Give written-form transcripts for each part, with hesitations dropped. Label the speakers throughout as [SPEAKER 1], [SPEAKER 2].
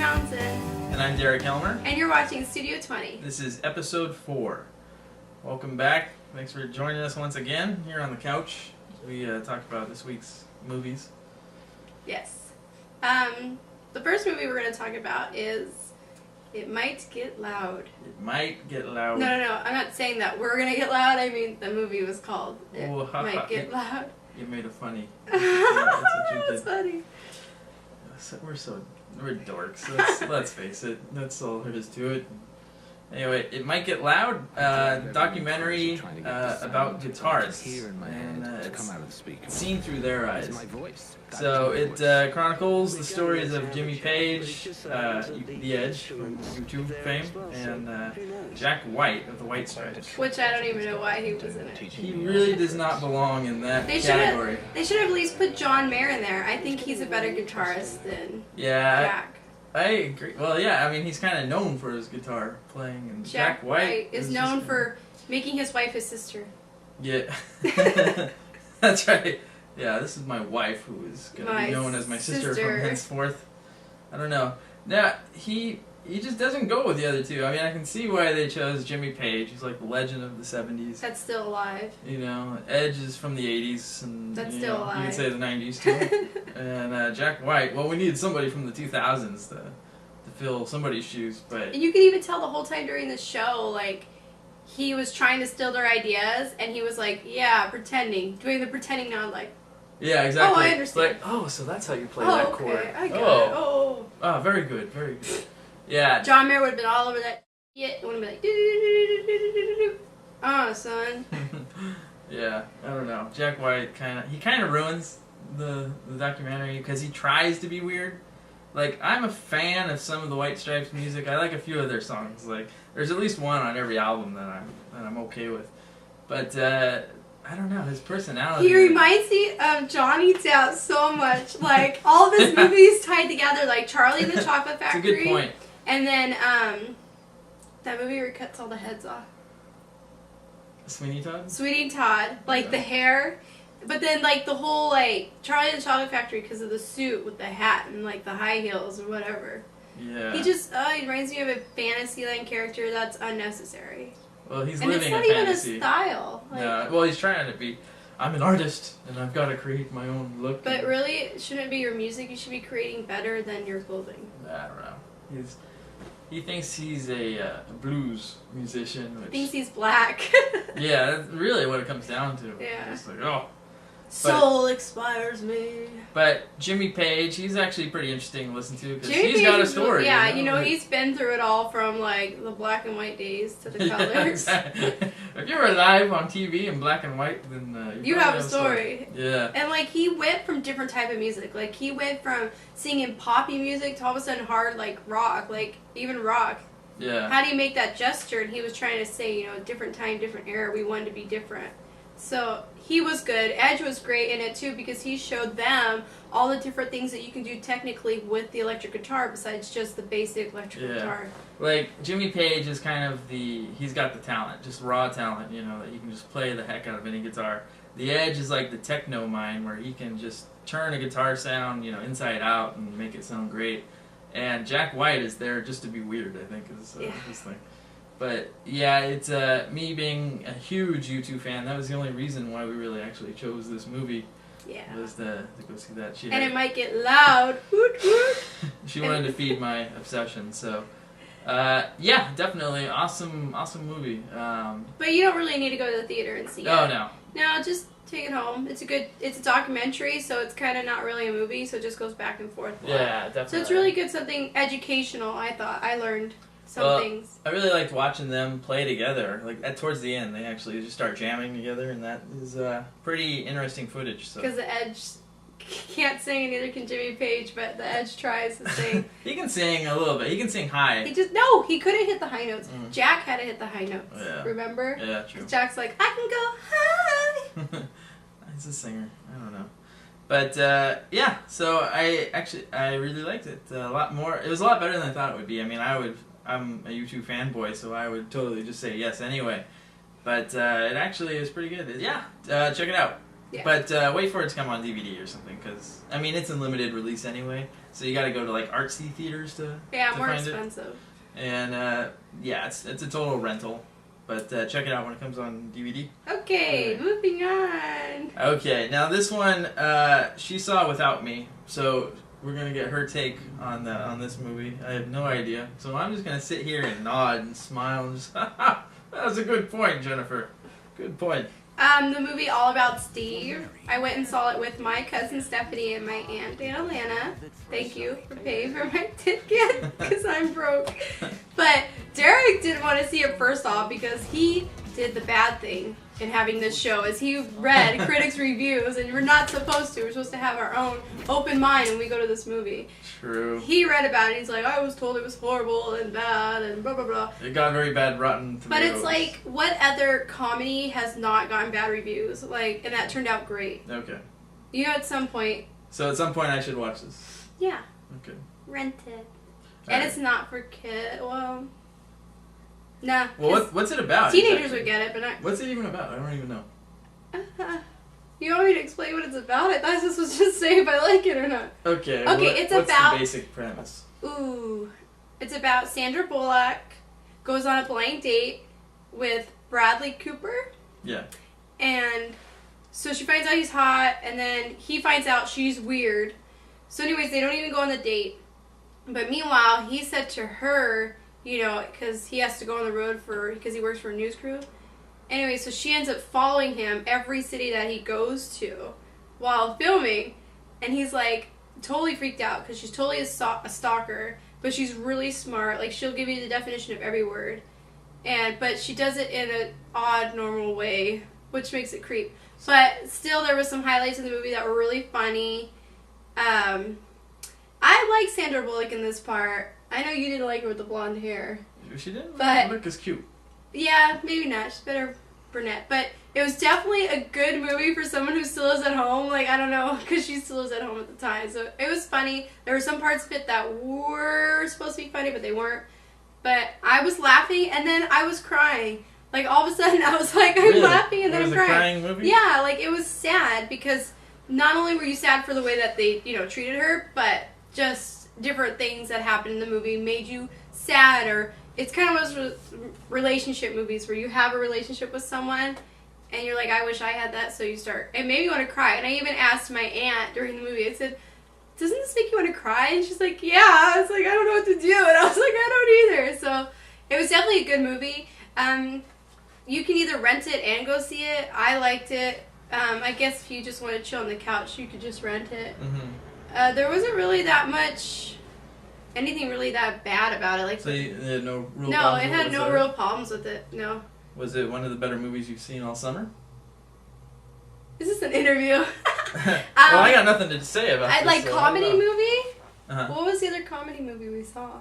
[SPEAKER 1] Townsend.
[SPEAKER 2] And I'm Derek Helmer.
[SPEAKER 1] And you're watching Studio 20.
[SPEAKER 2] This is episode 4. Welcome back. Thanks for joining us once again here on the couch. We talked about this week's movies.
[SPEAKER 1] Yes. The first movie we're going to talk about is It Might Get Loud.
[SPEAKER 2] It Might Get Loud.
[SPEAKER 1] No. I'm not saying that we're going to get loud. I mean, the movie was called It Might Get Loud.
[SPEAKER 2] You made it funny. That's what you
[SPEAKER 1] That's funny.
[SPEAKER 2] We're dorks. Let's face it. That's all there is to it. Anyway, It Might Get Loud, documentary about guitarists, and it's seen through their eyes. So it chronicles the stories of Jimmy Page, The Edge from YouTube fame, and Jack White of the White Stripes.
[SPEAKER 1] Which I don't even know why he was in it.
[SPEAKER 2] He really does not belong in that category.
[SPEAKER 1] They should have at least put John Mayer in there. I think he's a better guitarist than Jack.
[SPEAKER 2] I agree. Well, yeah, I mean, he's kind of known for his guitar playing, and Jack White
[SPEAKER 1] is known for making his wife his sister.
[SPEAKER 2] Yeah, that's right. Yeah, this is my wife, who is going to be known as my sister from henceforth. I don't know. Now, he just doesn't go with the other two. I mean, I can see why they chose Jimmy Page. He's like the legend of the 70s.
[SPEAKER 1] That's still alive.
[SPEAKER 2] You know, Edge is from the 80s. And,
[SPEAKER 1] that's still alive.
[SPEAKER 2] You could say the 90s, too. And Jack White, well, we needed somebody from the 2000s to fill somebody's shoes. But
[SPEAKER 1] and you can even tell the whole time during the show, like, he was trying to steal their ideas, and he was like, yeah, doing the pretending now, like,
[SPEAKER 2] yeah, exactly.
[SPEAKER 1] Oh, I understand.
[SPEAKER 2] Like, oh, so that's how you play that chord.
[SPEAKER 1] Okay, I got it. Oh,
[SPEAKER 2] very good, very good. Yeah.
[SPEAKER 1] John Mayer would have been all over that shit. It would have been like, do-do-do-do-do-do-do-do. Oh, son.
[SPEAKER 2] Yeah, I don't know. Jack White kind of ruins the documentary because he tries to be weird. Like, I'm a fan of some of the White Stripes music. I like a few of their songs. Like, there's at least one on every album that I'm okay with. But I don't know, his personality.
[SPEAKER 1] He reminds me of Johnny Depp so much. Like, all of his movies tied together, like Charlie and the Chocolate Factory.
[SPEAKER 2] It's a good point.
[SPEAKER 1] And then that movie where he cuts all the heads off.
[SPEAKER 2] Sweeney Todd?
[SPEAKER 1] Sweeney Todd. Like, the hair. But then, like, the whole, like, Charlie and the Chocolate Factory because of the suit with the hat and, like, the high heels or whatever.
[SPEAKER 2] Yeah.
[SPEAKER 1] He just, he reminds me of a Fantasyland character that's unnecessary.
[SPEAKER 2] Well, he's
[SPEAKER 1] and
[SPEAKER 2] living a
[SPEAKER 1] fantasy. And
[SPEAKER 2] fantasy.
[SPEAKER 1] it's not even a style. Like,
[SPEAKER 2] yeah, well, he's trying to be, I'm an artist, and I've got to create my own look.
[SPEAKER 1] But really, it shouldn't be your music. You should be creating better than your clothing.
[SPEAKER 2] I don't know. He thinks he's a blues musician. Which,
[SPEAKER 1] thinks he's black.
[SPEAKER 2] Yeah, that's really what it comes down to.
[SPEAKER 1] Yeah.
[SPEAKER 2] It's like, oh.
[SPEAKER 1] Soul expires me.
[SPEAKER 2] But Jimmy Page, he's actually pretty interesting to listen to because he's got a story.
[SPEAKER 1] Yeah, he's been through it all from like the black and white days to the colors.
[SPEAKER 2] Yeah, exactly. If you're alive on TV in black and white, then
[SPEAKER 1] you have a story.
[SPEAKER 2] Yeah.
[SPEAKER 1] And like he went from different type of music. Like he went from singing poppy music to all of a sudden hard like rock, like even rock.
[SPEAKER 2] Yeah.
[SPEAKER 1] How do you make that gesture? And he was trying to say, different time, different era. We wanted to be different. So he was good. Edge was great in it too because he showed them all the different things that you can do technically with the electric guitar besides just the basic electric guitar.
[SPEAKER 2] Like Jimmy Page is kind of he's got the talent, just raw talent, that he can just play the heck out of any guitar. The Edge is like the techno mind where he can just turn a guitar sound, inside out and make it sound great. And Jack White is there just to be weird, I think, is his thing. But, yeah, it's me being a huge U2 fan. That was the only reason why we really actually chose this movie.
[SPEAKER 1] Yeah.
[SPEAKER 2] Was to go see that.
[SPEAKER 1] And it might get loud. Hoot, hoot.
[SPEAKER 2] She wanted to feed my obsession, so... yeah, definitely. Awesome movie.
[SPEAKER 1] But you don't really need to go to the theater and see it.
[SPEAKER 2] Oh, no.
[SPEAKER 1] No, just take it home. It's a documentary, so it's kind of not really a movie, so it just goes back and forth.
[SPEAKER 2] Yeah, definitely.
[SPEAKER 1] So it's really good, something educational, I thought. I learned some things.
[SPEAKER 2] I really liked watching them play together. Like, towards the end, they actually just start jamming together, and that is pretty interesting footage.
[SPEAKER 1] Because the Edge can't sing, and neither can Jimmy Page, but the Edge tries to sing.
[SPEAKER 2] He can sing a little bit. He can sing high.
[SPEAKER 1] He couldn't hit the high notes. Jack had to hit the high notes.
[SPEAKER 2] Yeah.
[SPEAKER 1] Remember?
[SPEAKER 2] Yeah, true.
[SPEAKER 1] Jack's like, I can go high.
[SPEAKER 2] He's a singer. I don't know. But, yeah, so I really liked it a lot more. It was a lot better than I thought it would be. I mean, I'm a U2 fanboy, so I would totally just say yes anyway. But it actually is pretty good. Yeah, check it out.
[SPEAKER 1] Yeah.
[SPEAKER 2] But wait for it to come on DVD or something, because I mean it's in limited release anyway, so you got to go to like artsy theaters to
[SPEAKER 1] more
[SPEAKER 2] find
[SPEAKER 1] expensive.
[SPEAKER 2] it. And yeah, it's a total rental, but check it out when it comes on DVD.
[SPEAKER 1] Okay,
[SPEAKER 2] Alright.
[SPEAKER 1] moving on.
[SPEAKER 2] Okay, now this one she saw without me, so we're gonna get her take on this movie. I have no idea, so I'm just gonna sit here and nod and smile and just that was a good point, Jennifer. Good point.
[SPEAKER 1] The movie All About Steve. I went and saw it with my cousin Stephanie and my aunt Alana. Thank you for paying for my ticket because I'm broke. But Derek didn't want to see it first off because he did the bad thing in having this show is he read critics' reviews, and we're not supposed to. We're supposed to have our own open mind when we go to this movie.
[SPEAKER 2] True.
[SPEAKER 1] He read about it. He's like, I was told it was horrible and bad and blah blah blah.
[SPEAKER 2] It got very bad, Rotten Tomatoes.
[SPEAKER 1] But it's like, what other comedy has not gotten bad reviews? Like, and that turned out great.
[SPEAKER 2] Okay.
[SPEAKER 1] You know, at some point,
[SPEAKER 2] So at some point I should watch this.
[SPEAKER 1] yeah,
[SPEAKER 2] Okay.
[SPEAKER 1] rent it. And
[SPEAKER 2] Alright.
[SPEAKER 1] it's not for kids. Well, nah.
[SPEAKER 2] Well, what's it about?
[SPEAKER 1] Teenagers
[SPEAKER 2] exactly?
[SPEAKER 1] would get it, but not.
[SPEAKER 2] What's it even about? I don't even know.
[SPEAKER 1] You want me to explain what it's about? I thought this was just say if I like it or not.
[SPEAKER 2] Okay.
[SPEAKER 1] It's
[SPEAKER 2] what's
[SPEAKER 1] about-
[SPEAKER 2] the basic premise?
[SPEAKER 1] Ooh. It's about Sandra Bullock goes on a blind date with Bradley Cooper.
[SPEAKER 2] Yeah.
[SPEAKER 1] And so she finds out he's hot, and then he finds out she's weird. So anyways, they don't even go on the date. But meanwhile, he said to her, you know, because he has to go on the road because he works for a news crew. Anyway, so she ends up following him every city that he goes to while filming. And he's like totally freaked out because she's totally a stalker, but she's really smart. Like, she'll give you the definition of every word. But she does it in an odd, normal way, which makes it creep. But still, there was some highlights in the movie that were really funny. I like Sandra Bullock in this part. I know you didn't like her with the blonde hair.
[SPEAKER 2] She didn't
[SPEAKER 1] But-
[SPEAKER 2] look as cute.
[SPEAKER 1] Yeah, maybe not. She's better brunette. But it was definitely a good movie for someone who still is at home. Like, I don't know, because she still is at home at the time. So it was funny. There were some parts of it that were supposed to be funny, but they weren't. But I was laughing, and then I was crying. Like, all of a sudden, I was like, I'm
[SPEAKER 2] Really?
[SPEAKER 1] laughing, and then
[SPEAKER 2] It
[SPEAKER 1] I'm
[SPEAKER 2] was a
[SPEAKER 1] crying.
[SPEAKER 2] crying movie?
[SPEAKER 1] Yeah, like, it was sad because not only were you sad for the way that they, you know, treated her, but just different things that happened in the movie made you sad. Or it's kind of one of those relationship movies where you have a relationship with someone and you're like, I wish I had that, so you start, it made me want to cry. And I even asked my aunt during the movie, I said, doesn't this make you want to cry? And she's like, yeah. I was like, I don't know what to do. And I was like, I don't either. So it was definitely a good movie. You can either rent it and go see it. I liked it. I guess if you just want to chill on the couch, you could just rent it.
[SPEAKER 2] Mm-hmm.
[SPEAKER 1] There wasn't really that much, anything really that bad about it. Like,
[SPEAKER 2] So you had no real
[SPEAKER 1] no,
[SPEAKER 2] problems
[SPEAKER 1] it
[SPEAKER 2] with
[SPEAKER 1] had no
[SPEAKER 2] so-
[SPEAKER 1] real problems with it. No.
[SPEAKER 2] Was it one of the better movies you've seen all summer?
[SPEAKER 1] Is this an interview?
[SPEAKER 2] Well, I got nothing to say about
[SPEAKER 1] I
[SPEAKER 2] this.
[SPEAKER 1] like
[SPEAKER 2] so
[SPEAKER 1] comedy
[SPEAKER 2] I don't know.
[SPEAKER 1] movie.
[SPEAKER 2] Uh-huh.
[SPEAKER 1] What was the other comedy movie we saw?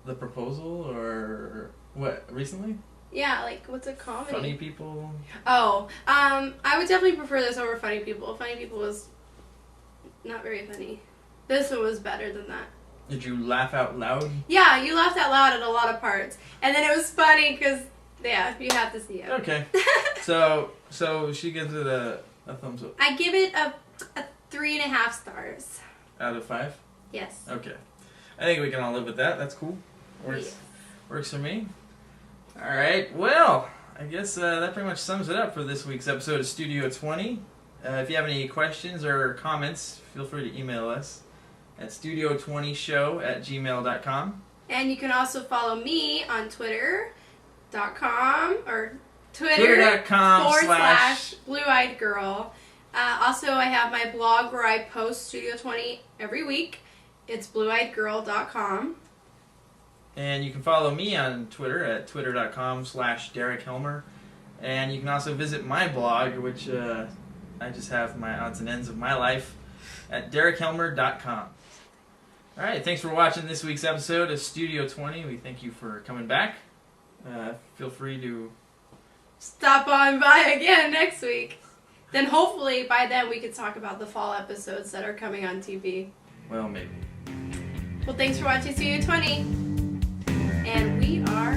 [SPEAKER 2] The Proposal or what? Recently?
[SPEAKER 1] Yeah, like what's a comedy?
[SPEAKER 2] Funny People?
[SPEAKER 1] Oh, I would definitely prefer this over Funny People. Funny People was not very funny. This one was better than that.
[SPEAKER 2] Did you laugh out loud?
[SPEAKER 1] Yeah, you laughed out loud at a lot of parts, and then it was funny because yeah, you have to see it.
[SPEAKER 2] Okay. So she gives it a thumbs up
[SPEAKER 1] I give it a 3.5 stars.
[SPEAKER 2] out of 5?
[SPEAKER 1] Yes.
[SPEAKER 2] Okay. I think we can all live with that. That's cool.
[SPEAKER 1] Yes.
[SPEAKER 2] Works for me. Alright, well, I guess that pretty much sums it up for this week's episode of Studio 20. If you have any questions or comments, feel free to email us at studio20show@gmail.com.
[SPEAKER 1] And you can also follow me on Twitter.com or Twitter
[SPEAKER 2] Twitter.com/
[SPEAKER 1] /Blue Eyed Girl. Also, I have my blog where I post Studio 20 every week. It's blueeyedgirl.com.
[SPEAKER 2] And you can follow me on Twitter at twitter.com/Derek Helmer. And you can also visit my blog, which I just have my odds and ends of my life at derekhelmer.com. All right, thanks for watching this week's episode of Studio 20. We thank you for coming back. Feel free to...
[SPEAKER 1] Stop on by again next week. Then hopefully by then we could talk about the fall episodes that are coming on TV.
[SPEAKER 2] Well, maybe.
[SPEAKER 1] Well, thanks for watching Studio 20. And we are